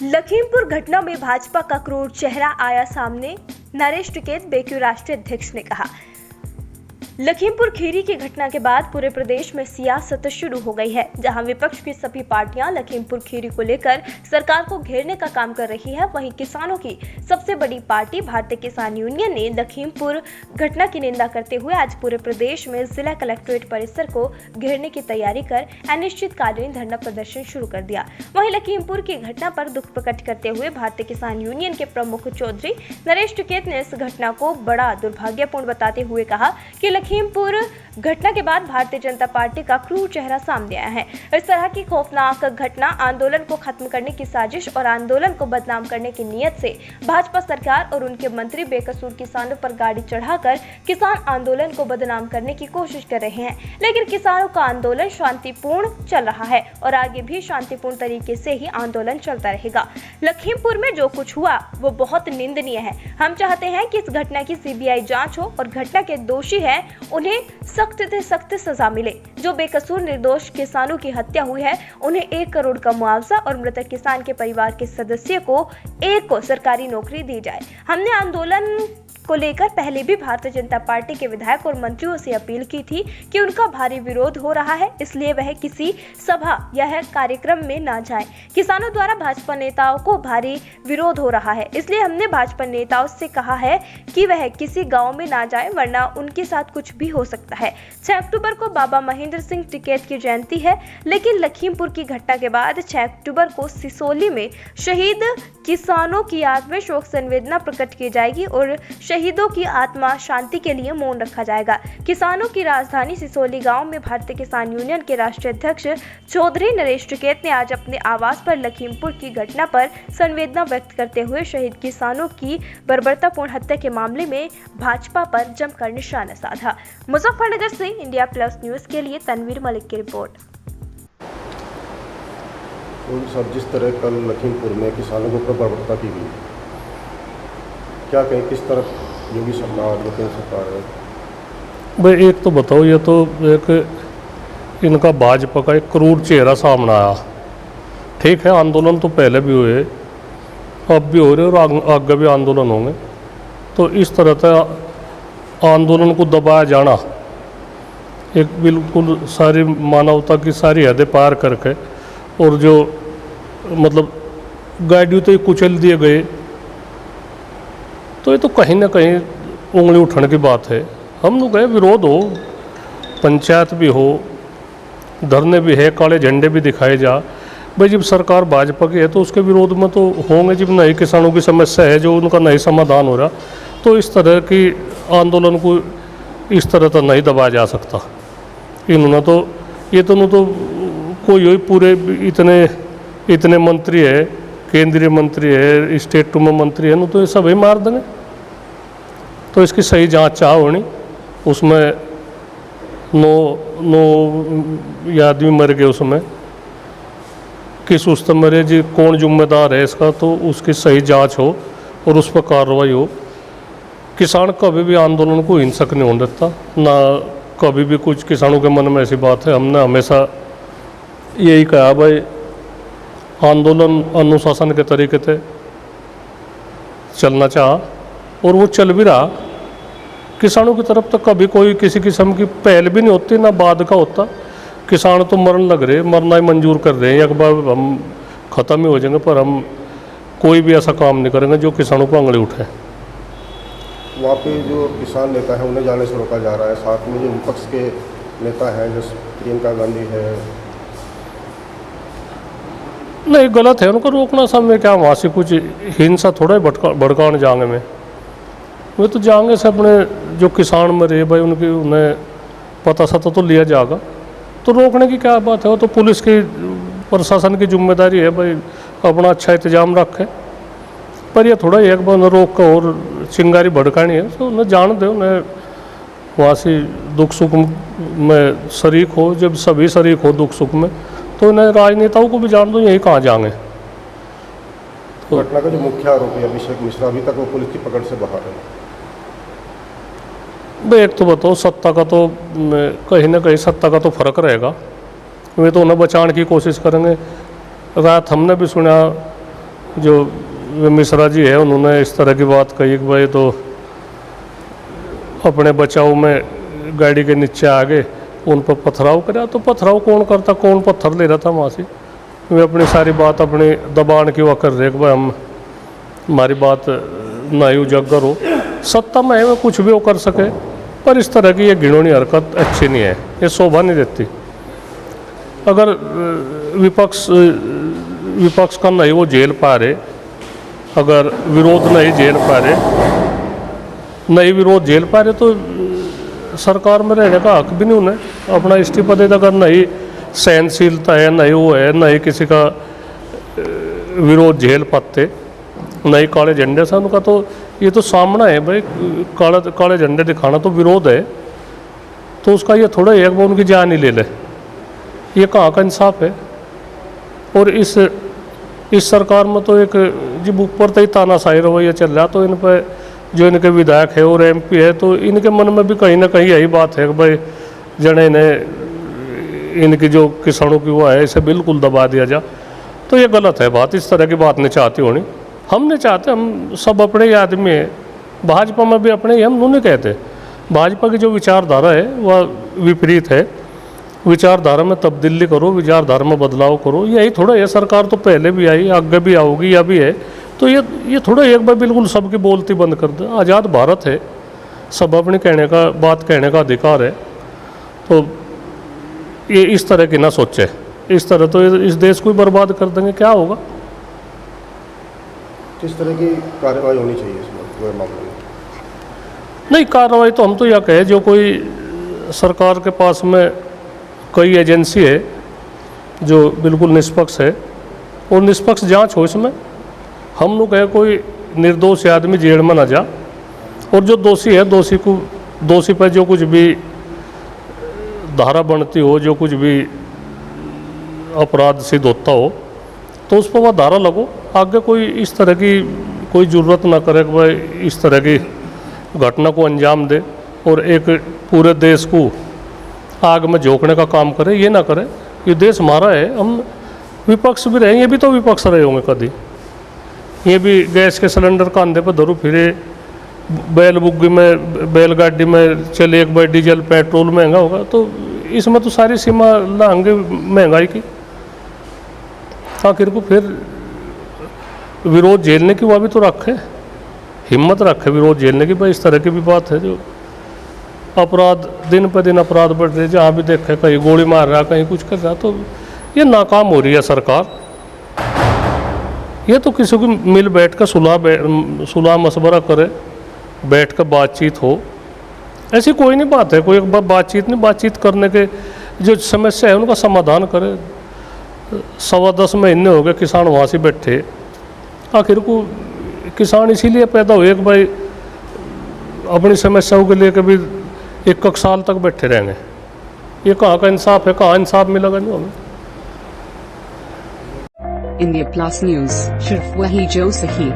लखीमपुर घटना में भाजपा का क्रूर चेहरा आया सामने। नरेश टिकैत बेक्यू राष्ट्रीय अध्यक्ष ने कहा, लखीमपुर खीरी की घटना के बाद पूरे प्रदेश में सियासत शुरू हो गई है। जहां विपक्ष की सभी पार्टियां लखीमपुर खीरी को लेकर सरकार को घेरने का काम कर रही है, वहीं किसानों की सबसे बड़ी पार्टी भारतीय किसान यूनियन ने लखीमपुर घटना की निंदा करते हुए आज पूरे प्रदेश में जिला कलेक्ट्रेट परिसर को घेरने की तैयारी कर अनिश्चितकालीन धरना प्रदर्शन शुरू कर दिया। वहीं लखीमपुर की घटना पर दुख प्रकट करते हुए भारतीय किसान यूनियन के प्रमुख चौधरी नरेश टिकैत ने इस घटना को बड़ा दुर्भाग्यपूर्ण बताते हुए कहा कि लखीमपुर घटना के बाद भारतीय जनता पार्टी का क्रूर चेहरा सामने आया है। इस तरह की खौफनाक घटना आंदोलन को खत्म करने की साजिश और आंदोलन को बदनाम करने की नीयत से भाजपा सरकार और उनके मंत्री बेकसूर किसानों पर गाड़ी चढ़ाकर किसान आंदोलन को बदनाम करने की कोशिश कर रहे हैं। लेकिन किसानों का आंदोलन शांतिपूर्ण चल रहा है और आगे भी शांतिपूर्ण तरीके से ही आंदोलन चलता रहेगा। लखीमपुर में जो कुछ हुआ वो बहुत निंदनीय है। हम चाहते हैं कि इस घटना की सीबीआई जांच हो और घटना के दोषी है उन्हें सख्त से सख्त सजा मिले। जो बेकसूर निर्दोष किसानों की हत्या हुई है उन्हें 1 करोड़ का मुआवजा और मृतक किसान के परिवार के सदस्य को एक को सरकारी नौकरी दी जाए। हमने आंदोलन को लेकर पहले भी भारतीय जनता पार्टी के विधायक और मंत्रियों से अपील की थी कि उनका भारी विरोध हो रहा है, इसलिए वह किसी सभा या कार्यक्रम में ना जाएं। किसानों द्वारा भाजपा नेताओं को भारी विरोध हो रहा है, इसलिए हमने भाजपा नेताओं से कहा है कि वह किसी गांव में ना जाएं, वरना उनके साथ कुछ भी हो सकता है। 6 अक्टूबर को बाबा महेंद्र सिंह टिकैत की जयंती है, लेकिन लखीमपुर की घटना के बाद 6 अक्टूबर को सिसोली में शहीद किसानों की याद में शोक संवेदना प्रकट की जाएगी और शहीदों की आत्मा शांति के लिए मौन रखा जाएगा। किसानों की राजधानी सिसोली गांव में भारतीय किसान यूनियन के राष्ट्रीय अध्यक्ष चौधरी नरेश टिकैत ने आज अपने आवास पर लखीमपुर की घटना पर संवेदना व्यक्त करते हुए शहीद किसानों की बर्बरतापूर्ण हत्या के मामले में भाजपा पर जमकर निशाना साधा। मुजफ्फरनगर से इंडिया प्लस न्यूज के लिए तनवीर मलिक की रिपोर्ट। सब जिस तरह कल लखीमपुर में किसानों को बर्बरता की गई, क्या कहें, किस तरफ योगी सरकार केंद्र सरकार है? भाई एक तो बताओ, ये तो एक इनका भाजपा का एक क्रूर चेहरा सामने आया। ठीक है, आंदोलन तो पहले भी हुए, अब भी हो रहे और आगे भी आंदोलन होंगे। तो इस तरह से आंदोलन को दबाया जाना, एक बिल्कुल सारी मानवता की सारी हदें पार करके, और जो मतलब गाड़ियों तो कुचल दिए गए, तो ये तो कहीं ना कहीं उंगली उठाने की बात है। हम लोग गए, विरोध हो, पंचायत भी हो, धरने भी है, काले झंडे भी दिखाए जा। भाई जब सरकार भाजपा की है तो उसके विरोध में तो होंगे। जब नई किसानों की समस्या है जो उनका नहीं समाधान हो रहा, तो इस तरह की आंदोलन को इस तरह तो नहीं दबाया जा सकता। इन्होंने तो ये तो कोई पूरे इतने मंत्री है, केंद्रीय मंत्री है, स्टेट में मंत्री है, तो ये सभी मार देंगे। तो इसकी सही जांच चाह होनी, उसमें 9 आदमी मर गए, उसमें किस उस मरे जी, कौन जिम्मेदार है इसका, तो उसकी सही जांच हो और उस पर कार्रवाई हो। किसान कभी भी आंदोलन को हिंसक नहीं होने देता, ना कभी भी कुछ किसानों के मन में ऐसी बात है। हमने हमेशा यही कहा, भाई आंदोलन अनुशासन के तरीके से चलना चाहा और वो चल भी रहा। किसानों की तरफ तो कभी कोई किसी किस्म की पहल भी नहीं होती, ना बाद का होता। किसान तो मरने लग रहे, मरना ही मंजूर कर रहे हैं, एक बार हम ख़त्म ही हो जाएंगे, पर हम कोई भी ऐसा काम नहीं करेंगे जो किसानों को अंगली उठाए। वहाँ पे जो किसान नेता है उन्हें जाने से रोका जा रहा है, साथ में जो विपक्ष के नेता हैं जैसे प्रियंका गांधी है। नहीं, गलत है उनको रोकना। समय क्या वहाँ से कुछ हिंसा थोड़ा ही भड़काने जाएंगे में, वे तो जाएंगे से अपने जो किसान मरे भाई उनकी उन्हें पता सता तो लिया जाएगा। तो रोकने की क्या बात है, वो तो पुलिस की प्रशासन की जिम्मेदारी है भाई अपना अच्छा इंतजाम रखे। पर ये थोड़ा एक बार रोक कर और चिंगारी भड़कानी है, तो उन्हें जान दे, उन्हें वहाँ से दुख सुख में शरीक हो। जब सभी शरीक हो दुख सुख में, तो इन्हें राजनेताओं को भी जान दो यही कहाँ जाएंगे। तो घटना का जो मुख्य आरोपी अभिषेक मिश्रा, अभी तक वो पुलिस की पकड़ से बाहर है। भाई एक तो बताओ, सत्ता का तो कहीं ना कहीं सत्ता का तो फर्क रहेगा। वे तो उन्हें बचाने की कोशिश करेंगे। रात हमने भी सुना जो मिश्रा जी है उन्होंने इस तरह की बात कही कि भाई तो अपने बचाव में गाड़ी के नीचे आ गए, उन पर पथराव करा। तो पथराव कौन करता, कौन पत्थर ले रहा था वहाँ से? वे अपनी सारी बात अपनी दबाण की वह कर रहे कि भाई हम हमारी बात ना ही उजागर हो। सत्ता में है, कुछ भी वो कर सके, पर इस तरह की ये घिनौनी हरकत अच्छी नहीं है, ये शोभा नहीं देती। अगर विपक्ष का नहीं वो झेल पा रहे, अगर विरोध नहीं झेल पा रहे, नहीं विरोध झेल पा रहे, तो सरकार में रहने का हक भी नहीं उन्हें। अपना इस्तीफा दे, अगर नहीं सहनशीलता है, नहीं वो है, नहीं किसी का विरोध झेल पाते, नहीं काले झंडे से उनका, तो ये तो सामना है भाई, काले झंडे दिखाना तो विरोध है, तो उसका ये थोड़ा एक वो उनकी जान ही ले ले, ये कहाँ का इंसाफ है? और इस सरकार में तो एक जब ऊपर तो ही तानाशाही रवैया चल रहा, तो इन पर जो इनके विधायक है और एमपी है, तो इनके मन में भी कहीं ना कहीं यही बात है कि भाई जने ने इनकी जो किसानों की वो है इसे बिल्कुल दबा दिया जा। तो ये गलत है बात, इस तरह की बात नहीं चाहती होनी। हम नहीं चाहते, हम सब अपने ही आदमी हैं, भाजपा में भी अपने ही, हम नहीं कहते। भाजपा की जो विचारधारा है वह विपरीत है, विचारधारा में तब्दीली करो, विचारधारा में बदलाव करो। यही थोड़ा, ये सरकार तो पहले भी आई, आगे भी आओगी या भी है, तो ये थोड़ा एक बार बिल्कुल सबकी बोलती बंद कर दे। आज़ाद भारत है, सब अपने बात कहने का अधिकार है, तो ये इस तरह की ना सोचे, इस तरह तो इस देश को ही बर्बाद कर देंगे, क्या होगा? किस तरह की कार्रवाई होनी चाहिए इस मामले में? नहीं, कार्रवाई तो हम तो यह कहें, जो कोई सरकार के पास में कई एजेंसी है जो बिल्कुल निष्पक्ष है, और निष्पक्ष जांच हो इसमें। हम लोग कहे कोई निर्दोष आदमी जेल में ना जा, और जो दोषी है, दोषी पर जो कुछ भी धारा बनती हो, जो कुछ भी अपराध सिद्ध होता हो, तो उस पर वह धारा लगो। आगे कोई इस तरह की कोई ज़रूरत ना करे कि भाई इस तरह की घटना को अंजाम दे और एक पूरे देश को आग में झोंकने का काम करे, ये ना करे। ये देश हमारा है, हम विपक्ष भी रहे, ये भी तो विपक्ष रहे होंगे कभी, ये भी गैस के सिलेंडर कंधे पर धरू फिरे, बैलबुग्गी में, बैलगाड़ी में चले, एक बार डीजल पेट्रोल महंगा होगा, तो इसमें तो सारी सीमा लाएंगे महंगाई की। आखिर को फिर विरोध झेलने की वह भी तो रखे, हिम्मत रखे विरोध झेलने की। भाई इस तरह की भी बात है, जो अपराध दिन पर दिन अपराध बढ़ रहे, जहाँ भी देखे कहीं गोली मार रहा, कहीं कुछ कर रहा, तो ये नाकाम हो रही है सरकार। ये तो किसी को मिल बैठ कर सुलह मशवरा करे, बैठ कर बातचीत हो, ऐसी कोई नहीं बात है, कोई एक बातचीत नहीं, बातचीत करने के जो समस्या है उनका समाधान करे। 10.25 महीने हो गए किसान वहाँ से बैठे, आखिर को किसान इसीलिए पैदा हुए कि भाई अपनी समस्याओं के लिए कभी 1 साल तक बैठे रहेंगे। ये कहाँ का इंसाफ है, कहाँ इंसाफ मिलेगा नहीं हमें। इंडिया प्लस न्यूज, सिर्फ वही जो सही।